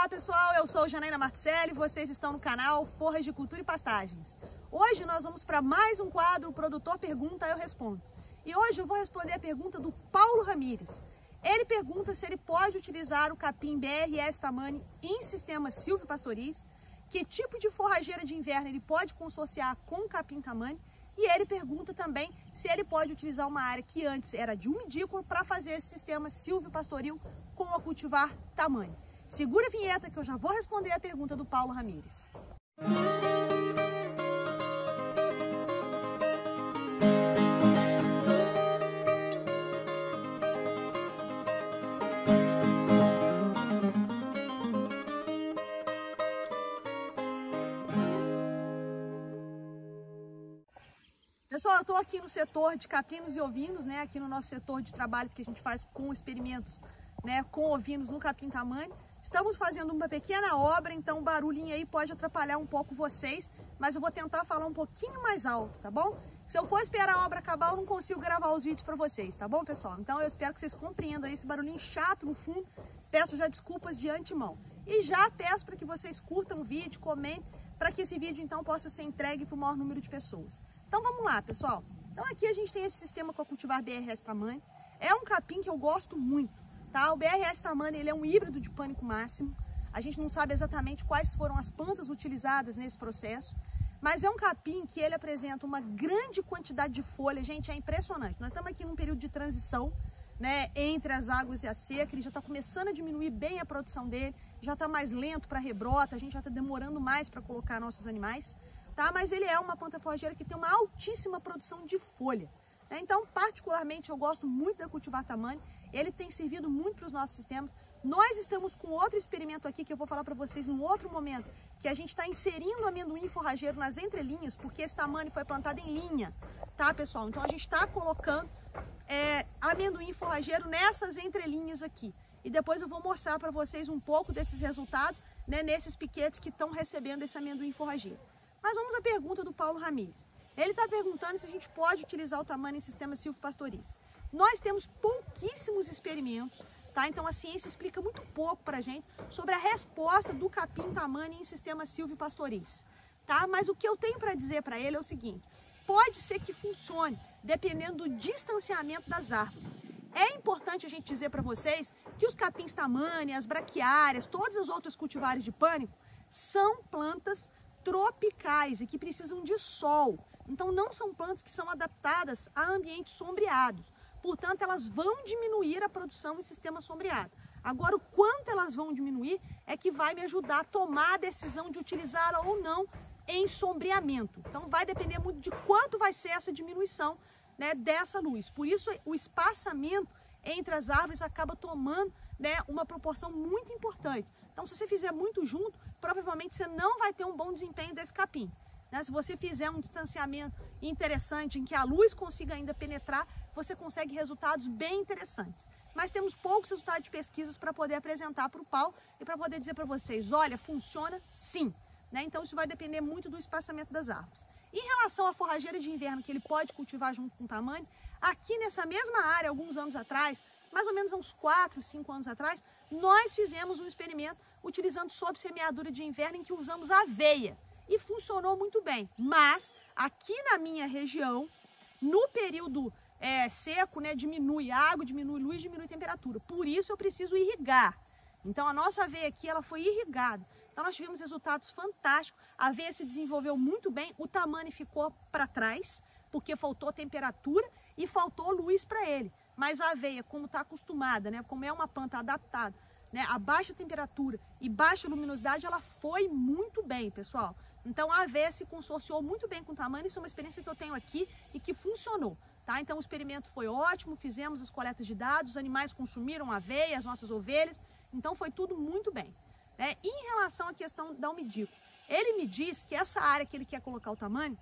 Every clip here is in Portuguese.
Olá pessoal, eu sou Janaína Marticelli, vocês estão no canal Forras de Cultura e Pastagens. Hoje nós vamos para mais um quadro, o produtor pergunta, eu respondo. E hoje eu vou responder a pergunta do Paulo Ramires. Ele pergunta se ele pode utilizar o capim BRS Tamani em sistemas silvopastoris, que tipo de forrageira de inverno ele pode consorciar com o capim Tamani, e ele pergunta também se ele pode utilizar uma área que antes era de umidícola para fazer esse sistema silvopastoril com a cultivar Tamani. Segura a vinheta que eu já vou responder a pergunta do Paulo Ramires. Pessoal, eu estou aqui no setor de capinos e ovinos, né? Aqui no nosso setor de trabalhos que a gente faz com experimentos, né? Com ovinos no capim Tamani. Estamos fazendo uma pequena obra, então o barulhinho aí pode atrapalhar um pouco vocês, mas eu vou tentar falar um pouquinho mais alto, tá bom? Se eu for esperar a obra acabar, eu não consigo gravar os vídeos para vocês, tá bom, pessoal? Então eu espero que vocês compreendam esse barulhinho chato no fundo. Peço já desculpas de antemão. E já peço para que vocês curtam o vídeo, comentem, para que esse vídeo então possa ser entregue para o maior número de pessoas. Então vamos lá, pessoal. Então aqui a gente tem esse sistema com a cultivar BRS Tamani. É um capim que eu gosto muito, tá? O BRS Tamani, ele é um híbrido de pânico máximo. A gente não sabe exatamente quais foram as plantas utilizadas nesse processo, mas é um capim que ele apresenta uma grande quantidade de folha. Gente, é impressionante. Nós estamos aqui num período de transição, né, entre as águas e a seca. Ele já está começando a diminuir bem a produção dele, já está mais lento para rebrota, a gente já está demorando mais para colocar nossos animais. Tá? Mas ele é uma planta forrageira que tem uma altíssima produção de folha, né? Então, particularmente, eu gosto muito da cultivar Tamani. Ele tem servido muito para os nossos sistemas. Nós estamos com outro experimento aqui que eu vou falar para vocês num outro momento, que a gente está inserindo amendoim forrageiro nas entrelinhas, porque esse Tamani foi plantado em linha, tá, pessoal? Então, a gente está colocando amendoim forrageiro nessas entrelinhas aqui. E depois eu vou mostrar para vocês um pouco desses resultados, né, nesses piquetes que estão recebendo esse amendoim forrageiro. Mas vamos à pergunta do Paulo Ramires. Ele está perguntando se a gente pode utilizar o Tamani em sistemas silvopastoris. Nós temos pouquíssimos experimentos, tá? Então a ciência explica muito pouco para a gente sobre a resposta do capim Tamani em sistemas silvopastoris, tá? Mas o que eu tenho para dizer para ele é o seguinte: pode ser que funcione, dependendo do distanciamento das árvores. É importante a gente dizer para vocês que os capins Tamani, as braquiárias, todas as outras cultivares de pânico são plantas tropicais e que precisam de sol. Então não são plantas que são adaptadas a ambientes sombreados. Portanto, elas vão diminuir a produção em sistema sombreado. Agora, o quanto elas vão diminuir é que vai me ajudar a tomar a decisão de utilizá-la ou não em sombreamento. Então vai depender muito de quanto vai ser essa diminuição, né, dessa luz. Por isso o espaçamento entre as árvores acaba tomando, né, uma proporção muito importante. Então, se você fizer muito junto, provavelmente você não vai ter um bom desempenho desse capim, né? Se você fizer um distanciamento interessante, em que a luz consiga ainda penetrar, você consegue resultados bem interessantes. Mas temos poucos resultados de pesquisas para poder apresentar para o Paulo e para poder dizer para vocês, olha, funciona sim, né? Então, isso vai depender muito do espaçamento das árvores. Em relação à forrageira de inverno, que ele pode cultivar junto com o Tamani, aqui nessa mesma área, alguns anos atrás, mais ou menos uns 4, 5 anos atrás, nós fizemos um experimento utilizando sob semeadura de inverno em que usamos aveia e funcionou muito bem. Mas aqui na minha região, no período seco, né, diminui água, diminui luz, diminui temperatura. Por isso eu preciso irrigar. Então a nossa aveia aqui ela foi irrigada. Então nós tivemos resultados fantásticos. A aveia se desenvolveu muito bem. O Tamani ficou para trás porque faltou temperatura e faltou luz para ele. Mas a aveia, como está acostumada, né, como é uma planta adaptada, né, a baixa temperatura e baixa luminosidade, ela foi muito bem, pessoal. Então a aveia se consorciou muito bem com o Tamani. Isso é uma experiência que eu tenho aqui e que funcionou, tá? Então o experimento foi ótimo, fizemos as coletas de dados, os animais consumiram a aveia, as nossas ovelhas, então foi tudo muito bem, né? Em relação à questão da umidícula, ele me diz que essa área que ele quer colocar o Tamani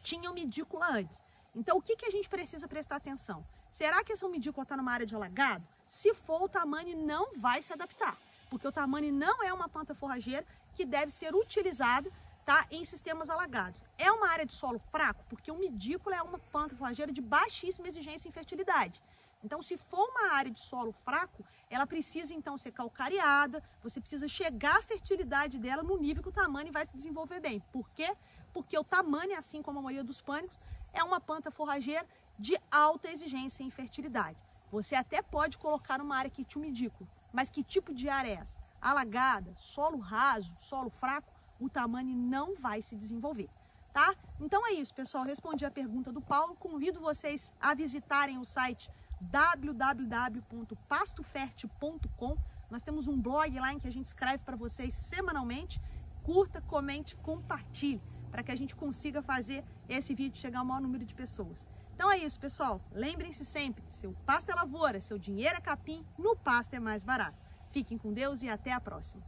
tinha umidícula antes. Então o que a gente precisa prestar atenção? Será que essa umidícula está numa área de alagado? Se for, o Tamani não vai se adaptar, porque o Tamani não é uma planta forrageira que deve ser utilizada, tá, em sistemas alagados. É uma área de solo fraco, porque o umidícola é uma planta forrageira de baixíssima exigência em fertilidade. Então, se for uma área de solo fraco, ela precisa então ser calcareada, você precisa chegar à fertilidade dela no nível que o tamane vai se desenvolver bem. Por quê? Porque o tamane, assim como a maioria dos pânicos, é uma planta forrageira de alta exigência em fertilidade. Você até pode colocar uma área quitumidícola, mas que tipo de área é essa? Alagada, solo raso, solo fraco, o tamane não vai se desenvolver, tá? Então é isso, pessoal, respondi a pergunta do Paulo, convido vocês a visitarem o site www.pastoferte.com. Nós temos um blog lá em que a gente escreve para vocês semanalmente. Curta, comente, compartilhe, para que a gente consiga fazer esse vídeo chegar ao maior número de pessoas. Então é isso, pessoal. Lembrem-se sempre, seu pasto é lavoura, seu dinheiro é capim, no pasto é mais barato. Fiquem com Deus e até a próxima.